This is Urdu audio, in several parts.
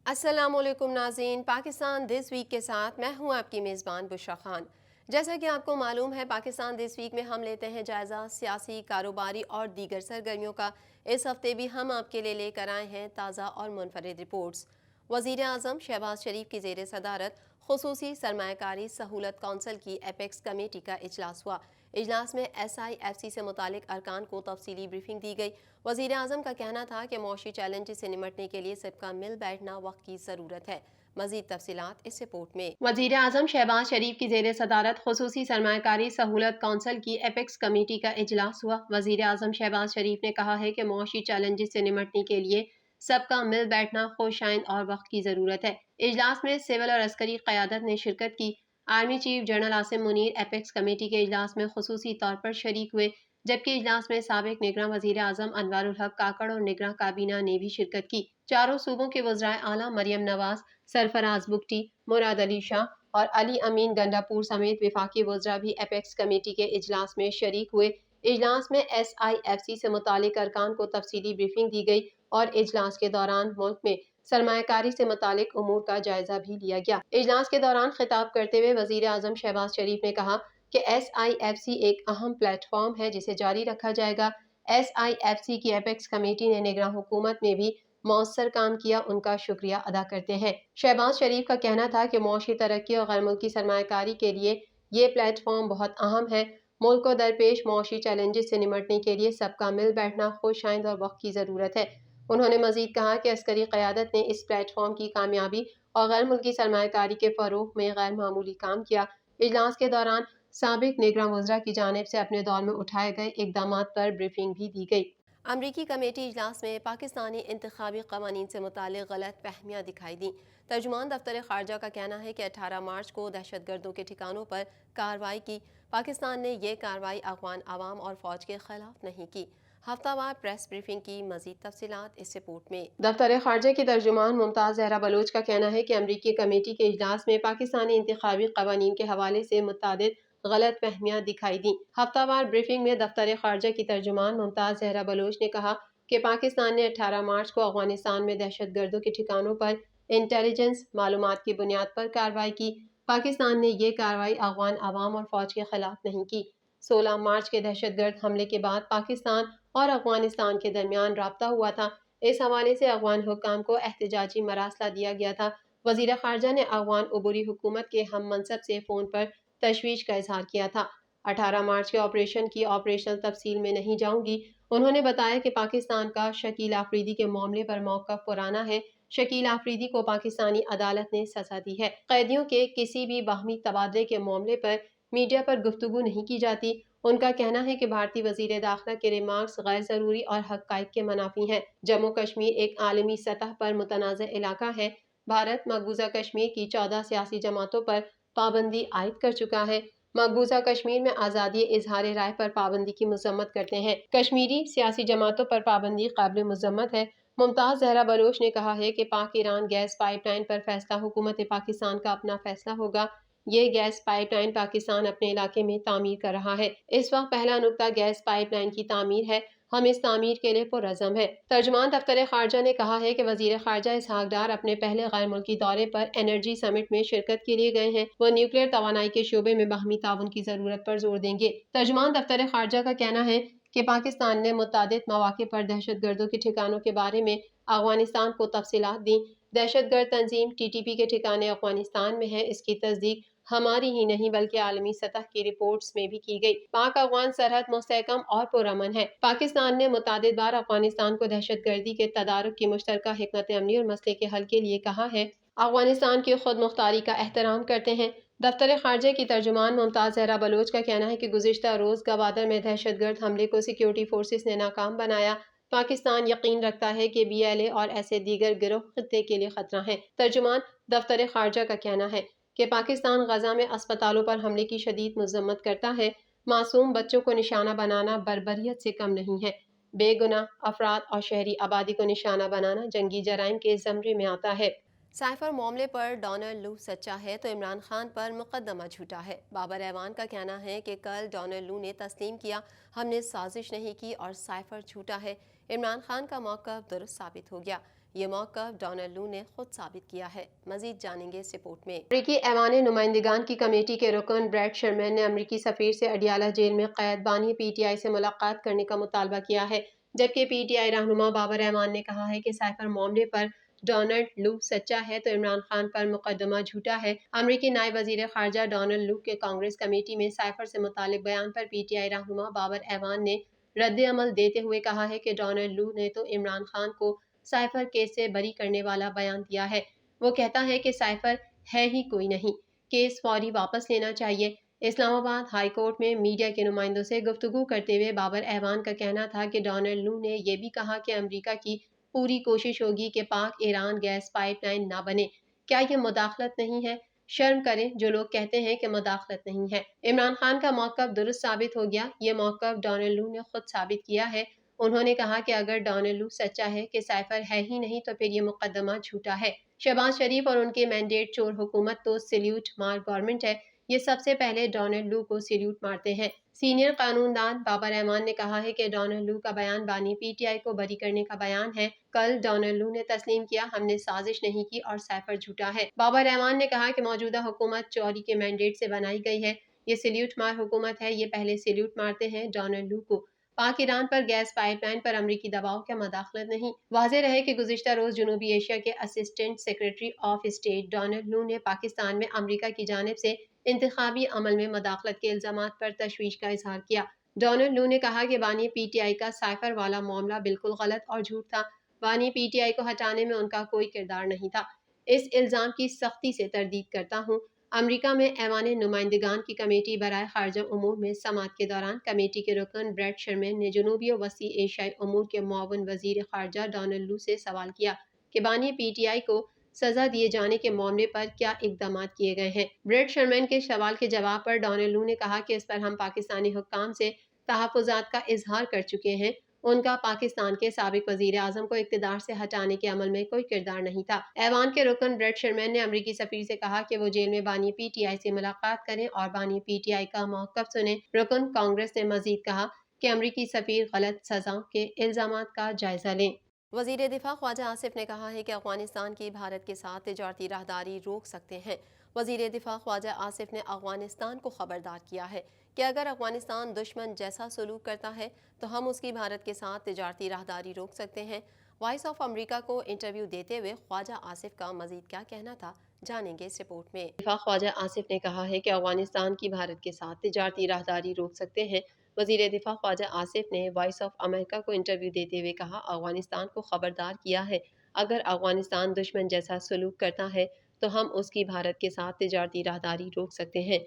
السلام علیکم ناظرین، پاکستان دس ویک کے ساتھ میں ہوں آپ کی میزبان بشرا خان۔ جیسا کہ آپ کو معلوم ہے، پاکستان دس ویک میں ہم لیتے ہیں جائزہ سیاسی، کاروباری اور دیگر سرگرمیوں کا۔ اس ہفتے بھی ہم آپ کے لیے لے کر آئے ہیں تازہ اور منفرد رپورٹس۔ وزیر اعظم شہباز شریف کی زیر صدارت خصوصی سرمایہ کاری سہولت کونسل کی ایپیکس کمیٹی کا اجلاس ہوا۔ اجلاس میں ایس آئی ایف سی سے متعلق ارکان کو تفصیلی بریفنگ دی گئی۔ وزیر اعظم کا کہنا تھا کہ معاشی چیلنجز سے نمٹنے کے لیے سب کا مل بیٹھنا وقت کی ضرورت ہے۔ مزید تفصیلات اس رپورٹ میں۔ وزیر اعظم شہباز شریف کی زیر صدارت خصوصی سرمایہ کاری سہولت کونسل کی ایپیکس کمیٹی کا اجلاس ہوا۔ وزیر اعظم شہباز شریف نے کہا ہے کہ معاشی چیلنجز سے نمٹنے کے لیے سب کا مل بیٹھنا خوش آئند اور وقت کی ضرورت ہے۔ اجلاس میں سول اور عسکری قیادت نے شرکت کی۔ Army chief general Asim Munir apex committee کے اجلاس میں خصوصی طور پر شریک ہوئے، جبکہ اجلاس میں سابق نگراں وزیر اعظم انوار الحق کاکڑ اور نگراں کابینہ نے بھی شرکت کی۔ چاروں صوبوں کے وزرائے اعلیٰ مریم نواز، سرفراز بگٹی، مراد علی شاہ اور علی امین گنڈا پور سمیت وفاقی وزراء بھی ایپیکس کمیٹی کے اجلاس میں شریک ہوئے۔ اجلاس میں ایس آئی ایف سی سے متعلق ارکان کو تفصیلی بریفنگ دی گئی اور اجلاس کے دوران ملک میں سرمایہ کاری سے متعلق امور کا جائزہ بھی لیا گیا۔ اجلاس کے دوران خطاب کرتے ہوئے وزیر اعظم شہباز شریف نے کہا کہ ایس آئی ایف سی ایک اہم پلیٹ فارم ہے جسے جاری رکھا جائے گا۔ ایس آئی ایف سی کی ایپیکس کمیٹی نے نگراں حکومت میں بھی مؤثر کام کیا، ان کا شکریہ ادا کرتے ہیں۔ شہباز شریف کا کہنا تھا کہ معاشی ترقی اور غیر ملکی سرمایہ کاری کے لیے یہ پلیٹ فارم بہت اہم ہے۔ ملک کو درپیش معاشی چیلنجز سے نمٹنے کے لیے سب کا مل بیٹھنا خوش آئند اور وقت کی ضرورت ہے۔ انہوں نے مزید کہا کہ عسکری قیادت نے اس پلیٹ فارم کی کامیابی اور غیر ملکی سرمایہ کاری کے فروغ میں غیر معمولی کام کیا۔ اجلاس کے دوران سابق نگراں وزراء کی جانب سے اپنے دور میں اٹھائے گئے اقدامات پر بریفنگ بھی دی گئی۔ امریکی کمیٹی اجلاس میں پاکستانی انتخابی قوانین سے متعلق غلط فہمیاں دکھائی دیں۔ ترجمان دفتر خارجہ کا کہنا ہے کہ 18 مارچ کو دہشت گردوں کے ٹھکانوں پر کارروائی کی۔ پاکستان نے یہ کارروائی افغان عوام اور فوج کے خلاف نہیں کی۔ ہفتہ وار پریس بریفنگ کی مزید تفصیلات اس رپورٹ میں۔ دفتر خارجہ کی ترجمان ممتاز زہرا بلوچ کا کہنا ہے کہ امریکی کمیٹی کے اجلاس میں پاکستانی انتخابی قوانین کے حوالے سے متعدد غلط فہمیاں دکھائی دیں۔ ہفتہ وار بریفنگ میں دفتر خارجہ کی ترجمان ممتاز زہرا بلوچ نے کہا کہ پاکستان نے 18 مارچ کو افغانستان میں دہشت گردوں کے ٹھکانوں پر انٹیلیجنس معلومات کی بنیاد پر کارروائی کی۔ پاکستان نے یہ کارروائی افغان عوام اور فوج کے خلاف نہیں کی۔ 16 مارچ کے دہشت گرد حملے کے بعد پاکستان اور افغانستان کے درمیان رابطہ ہوا تھا۔ اس حوالے سے افغان حکام کو احتجاجی مراسلہ دیا گیا تھا۔ وزیر خارجہ نے افغان عبوری حکومت کے ہم منصب سے فون پر تشویش کا اظہار کیا تھا۔ 18 مارچ کے آپریشن کی آپریشنل تفصیل میں نہیں جاؤں گی۔ انہوں نے بتایا کہ پاکستان کا شکیل آفریدی کے معاملے پر موقف پرانا ہے۔ شکیل آفریدی کو پاکستانی عدالت نے سزا دی ہے۔ قیدیوں کے کسی بھی باہمی تبادلے کے معاملے پر میڈیا پر گفتگو نہیں کی جاتی۔ ان کا کہنا ہے کہ بھارتی وزیر داخلہ کے ریمارکس غیر ضروری اور حقائق کے منافی ہیں۔ جموں کشمیر ایک عالمی سطح پر متنازع علاقہ ہے۔ بھارت مقبوضہ کشمیر کی 14 سیاسی جماعتوں پر پابندی عائد کر چکا ہے۔ مقبوضہ کشمیر میں آزادی اظہار رائے پر پابندی کی مذمت کرتے ہیں۔ کشمیری سیاسی جماعتوں پر پابندی قابل مذمت ہے۔ ممتاز زہرا بلوچ نے کہا ہے کہ پاک ایران گیس پائپ لائن پر فیصلہ حکومت پاکستان کا اپنا فیصلہ ہوگا۔ یہ گیس پائپ لائن پاکستان اپنے علاقے میں تعمیر کر رہا ہے۔ اس وقت پہلا نکتہ گیس پائپ لائن کی تعمیر ہے۔ ہم اس تعمیر کے لیے پرعزم ہیں۔ ترجمان دفتر خارجہ نے کہا ہے کہ وزیر خارجہ اسحاق ڈار اپنے پہلے غیر ملکی دورے پر انرجی سمٹ میں شرکت کے لیے گئے ہیں۔ وہ نیوکلیئر توانائی کے شعبے میں باہمی تعاون کی ضرورت پر زور دیں گے۔ ترجمان دفتر خارجہ کا کہنا ہے کہ پاکستان نے متعدد مواقع پر دہشت گردوں کے ٹھکانوں کے بارے میں افغانستان کو تفصیلات دیں۔ دہشت گرد تنظیم ٹی ٹی پی کے ٹھکانے افغانستان میں ہیں، اس کی تصدیق ہماری ہی نہیں بلکہ عالمی سطح کی رپورٹس میں بھی کی گئی۔ پاک افغان سرحد مستحکم اور پرامن ہے۔ پاکستان نے متعدد بار افغانستان کو دہشت گردی کے تدارک کی مشترکہ حکمت عملی اور مسئلے کے حل کے لیے کہا ہے۔ افغانستان کی خود مختاری کا احترام کرتے ہیں۔ دفتر خارجہ کی ترجمان ممتاز زہرا بلوچ کا کہنا ہے کہ گزشتہ روز گوادر میں دہشت گرد حملے کو سیکورٹی فورسز نے ناکام بنایا۔ پاکستان یقین رکھتا ہے کہ بی ایل اے اور ایسے دیگر گروہ خطے کے لیے خطرہ ہیں۔ ترجمان دفتر خارجہ کا کہنا ہے کہ پاکستان غزہ میں اسپتالوں پر حملے کی شدید مذمت کرتا ہے۔ معصوم بچوں کو نشانہ بنانا بربریت سے کم نہیں ہے۔ بے گناہ افراد اور شہری آبادی کو نشانہ بنانا جنگی جرائم کے زمرے میں آتا ہے۔ سائفر معاملے پر ڈونلڈ لو سچا ہے تو عمران خان پر مقدمہ جھوٹا ہے۔ بابر ایوان کا کہنا ہے کہ کل ڈونلڈ لو نے تسلیم کیا، ہم نے سازش نہیں کی اور سائفر جھوٹا ہے۔ عمران خان کا موقف درست ثابت ہو گیا۔ یہ موقف ڈونلڈ لو نے خود ثابت کیا ہے۔ مزید جانیں گے اس رپورٹ میں۔ امریکی ایوان نمائندگان کی کمیٹی کے رکن بریٹ شرمین نے امریکی سفیر سے اڈیالہ جیل میں قید بانی پی ٹی آئی سے ملاقات کرنے کا مطالبہ کیا ہے، جبکہ پی ٹی آئی رہنما بابر اعوان نے کہا ہے کہ سائفر معاملے پر ڈونلڈ لو سچا ہے تو عمران خان پر مقدمہ جھوٹا ہے۔ امریکی نائب وزیر خارجہ ڈونلڈ لو کے کانگریس کمیٹی میں سائفر سے متعلق بیان پر پی ٹی آئی رہنما بابر اعوان نے رد عمل دیتے ہوئے کہا ہے کہ ڈونلڈ لو نے تو عمران خان کو سائفر کیس سے بری کرنے والا بیان دیا ہے۔ وہ کہتا ہے کہ سائفر ہے ہی کوئی نہیں، کیس فوری واپس لینا چاہیے۔ اسلام آباد ہائی کورٹ میں میڈیا کے نمائندوں سے گفتگو کرتے ہوئے بابر اعوان کا کہنا تھا کہ ڈونلڈ لو نے یہ بھی کہا کہ امریکہ کی پوری کوشش ہوگی کہ پاک ایران گیس پائپ لائن نہ بنے۔ کیا یہ مداخلت نہیں ہے؟ شرم کریں جو لوگ کہتے ہیں کہ مداخلت نہیں ہے۔ عمران خان کا موقف درست ثابت ہو گیا، یہ موقف ڈونلڈ لو نے خود ثابت کیا ہے۔ انہوں نے کہا کہ اگر ڈونلڈ لو سچا ہے کہ سائفر ہے ہی نہیں تو پھر یہ مقدمہ جھوٹا ہے۔ شہباز شریف اور ان کے مینڈیٹ چور حکومت تو سیلیوٹ مار گورنمنٹ ہے، یہ سب سے پہلے ڈونلڈ لو کو سیلیوٹ مارتے ہیں۔ سینئر قانون دان بابر اعوان نے کہا ہے کہ ڈونلڈ لو کا بیان بانی پی ٹی آئی کو بری کرنے کا بیان ہے۔ کل ڈونلڈ لو نے تسلیم کیا ہم نے سازش نہیں کی اور سائفر جھوٹا ہے۔ بابر اعوان نے کہا کہ موجودہ حکومت چوری کے مینڈیٹ سے بنائی گئی ہے، یہ سیلیوٹ مار حکومت ہے، یہ پہلے سیلیوٹ مارتے ہیں ڈونلڈ لو کو۔ پاک ایران پر گیس پائپ لائن پر امریکی دباؤ کیا مداخلت نہیں؟ واضح رہے کہ گزشتہ روز جنوبی ایشیا کے assistant secretary of state Donald Lu نے پاکستان میں امریکہ کی جانب سے انتخابی عمل میں مداخلت کے الزامات پر تشویش کا اظہار کیا۔ ڈونلڈ لو نے کہا کہ بانی پی ٹی آئی کا سائفر والا معاملہ بالکل غلط اور جھوٹ تھا، بانی پی ٹی آئی کو ہٹانے میں ان کا کوئی کردار نہیں تھا۔ اس الزام کی سختی سے تردید کرتا ہوں۔ امریکہ میں ایوان نمائندگان کی کمیٹی برائے خارجہ امور میں سماعت کے دوران کمیٹی کے رکن بریٹ شرمین نے جنوبی و وسطی ایشیائی امور کے معاون وزیر خارجہ ڈونلڈ لو سے سوال کیا کہ بانی پی ٹی آئی کو سزا دیے جانے کے معاملے پر کیا اقدامات کیے گئے ہیں۔ بریٹ شرمین کے سوال کے جواب پر ڈونلڈ لو نے کہا کہ اس پر ہم پاکستانی حکام سے تحفظات کا اظہار کر چکے ہیں، ان کا پاکستان کے سابق وزیر اعظم کو اقتدار سے ہٹانے کے عمل میں کوئی کردار نہیں تھا۔ ایوان کے رکن بریٹ شرمین نے امریکی سفیر سے کہا کہ وہ جیل میں بانی پی ٹی آئی سے ملاقات کریں اور بانی پی ٹی آئی کا موقف سنیں۔ رکن کانگریس نے مزید کہا کہ امریکی سفیر غلط سزاؤں کے الزامات کا جائزہ لیں۔ وزیر دفاع خواجہ آصف نے کہا ہے کہ افغانستان کی بھارت کے ساتھ تجارتی راہداری روک سکتے ہیں۔ وزیر دفاع خواجہ آصف نے افغانستان کو خبردار کیا ہے کہ اگر افغانستان دشمن جیسا سلوک کرتا ہے تو ہم اس کی بھارت کے ساتھ تجارتی راہداری روک سکتے ہیں۔ وائس آف امریکہ کو انٹرویو دیتے ہوئے خواجہ آصف کا مزید کیا کہنا تھا، جانیں گے اس رپورٹ میں۔ دفاع خواجہ آصف نے کہا ہے کہ افغانستان کی بھارت کے ساتھ تجارتی راہداری روک سکتے ہیں۔ وزیر دفاع خواجہ آصف نے وائس آف امریکہ کو انٹرویو دیتے ہوئے کہا افغانستان کو خبردار کیا ہے اگر افغانستان دشمن جیسا سلوک کرتا ہے تو ہم اس کی بھارت کے ساتھ تجارتی راہداری روک سکتے ہیں۔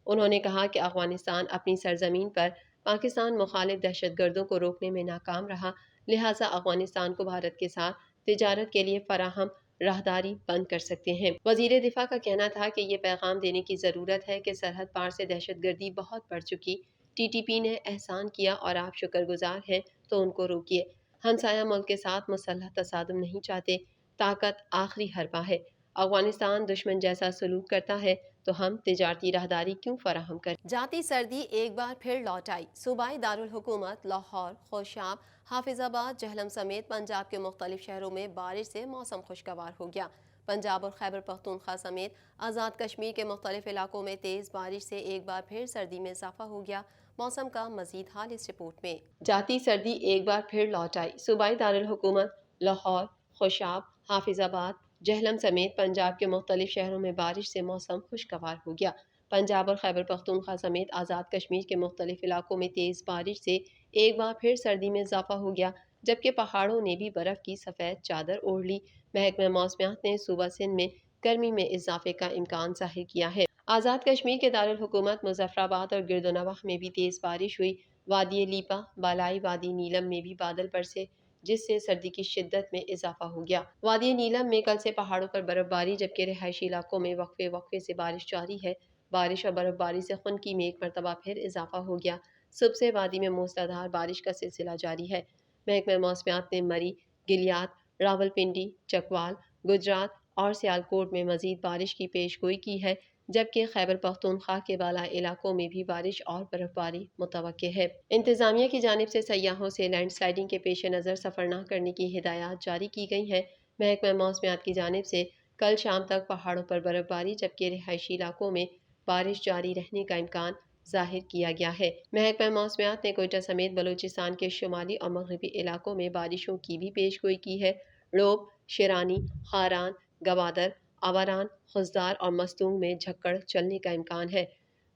انہوں نے کہا کہ افغانستان اپنی سرزمین پر پاکستان مخالف دہشت گردوں کو روکنے میں ناکام رہا، لہٰذا افغانستان کو بھارت کے ساتھ تجارت کے لیے فراہم راہداری بند کر سکتے ہیں۔ وزیر دفاع کا کہنا تھا کہ یہ پیغام دینے کی ضرورت ہے کہ سرحد پار سے دہشت گردی بہت بڑھ چکی، ٹی ٹی پی نے احسان کیا اور آپ شکر گزار ہیں تو ان کو روکیے۔ ہمسایہ ملک کے ساتھ مسلح تصادم نہیں چاہتے، طاقت آخری حربہ ہے۔ افغانستان دشمن جیسا سلوک کرتا ہے تو ہم تجارتی راہداری کیوں فراہم کریں؟ جاتی سردی ایک بار پھر لوٹ آئی۔ صوبائی دارالحکومت لاہور، خوشاب، حافظ آباد، جہلم سمیت پنجاب کے مختلف شہروں میں بارش سے موسم خوشگوار ہو گیا۔ پنجاب اور خیبر پختونخوا سمیت آزاد کشمیر کے مختلف علاقوں میں تیز بارش سے ایک بار پھر سردی میں اضافہ ہو گیا۔ موسم کا مزید حال اس رپورٹ میں۔ جاتی سردی ایک بار پھر لوٹ آئی۔ صوبائی دارالحکومت لاہور، خوشاب، حافظ آباد، جہلم سمیت پنجاب کے مختلف شہروں میں بارش سے موسم خوشگوار ہو گیا۔ پنجاب اور خیبر پختونخوا سمیت آزاد کشمیر کے مختلف علاقوں میں تیز بارش سے ایک بار پھر سردی میں اضافہ ہو گیا، جبکہ پہاڑوں نے بھی برف کی سفید چادر اوڑھ لی۔ محکمہ موسمیات نے صوبہ سندھ میں گرمی میں اضافے کا امکان ظاہر کیا ہے۔ آزاد کشمیر کے دارالحکومت مظفر آباد اور گرد و نواح میں بھی تیز بارش ہوئی۔ وادی لیپا، بالائی وادی نیلم میں بھی بادل برسے جس سے سردی کی شدت میں اضافہ ہو گیا۔ وادی نیلم میں کل سے پہاڑوں پر برف باری جبکہ رہائشی علاقوں میں وقفے وقفے سے بارش جاری ہے۔ بارش اور برف باری سے خنکی میں ایک مرتبہ پھر اضافہ ہو گیا۔ صبح سے وادی میں موسلادھار بارش کا سلسلہ جاری ہے۔ محکمہ موسمیات نے مری، گلیات، راولپنڈی، چکوال، گجرات اور سیالکوٹ میں مزید بارش کی پیش گوئی کی ہے، جبکہ خیبر پختونخوا کے بالائی علاقوں میں بھی بارش اور برف باری متوقع ہے۔ انتظامیہ کی جانب سے سیاحوں سے لینڈ سلائیڈنگ کے پیش نظر سفر نہ کرنے کی ہدایات جاری کی گئی ہیں۔ محکمہ موسمیات کی جانب سے کل شام تک پہاڑوں پر برف باری جبکہ رہائشی علاقوں میں بارش جاری رہنے کا امکان ظاہر کیا گیا ہے۔ محکمہ موسمیات نے کوئٹہ سمیت بلوچستان کے شمالی اور مغربی علاقوں میں بارشوں کی بھی پیش گوئی کی ہے۔ روب، شیرانی، خاران، گوادر، آوران، خزدار اور مستونگ میں جھکڑ چلنے کا امکان ہے۔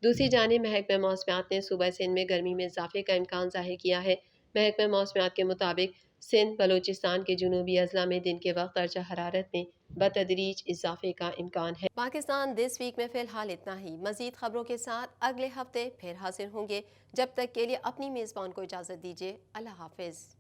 دوسری جانب محکمہ موسمیات نے صوبہ سندھ میں گرمی میں اضافے کا امکان ظاہر کیا ہے۔ محکمہ موسمیات کے مطابق سندھ بلوچستان کے جنوبی اضلاع میں دن کے وقت درجہ حرارت میں بتدریج اضافے کا امکان ہے۔ پاکستان دس ویک میں فی الحال اتنا ہی۔ مزید خبروں کے ساتھ اگلے ہفتے پھر حاضر ہوں گے۔ جب تک کے لیے اپنی میزبان کو اجازت دیجیے۔ اللہ حافظ۔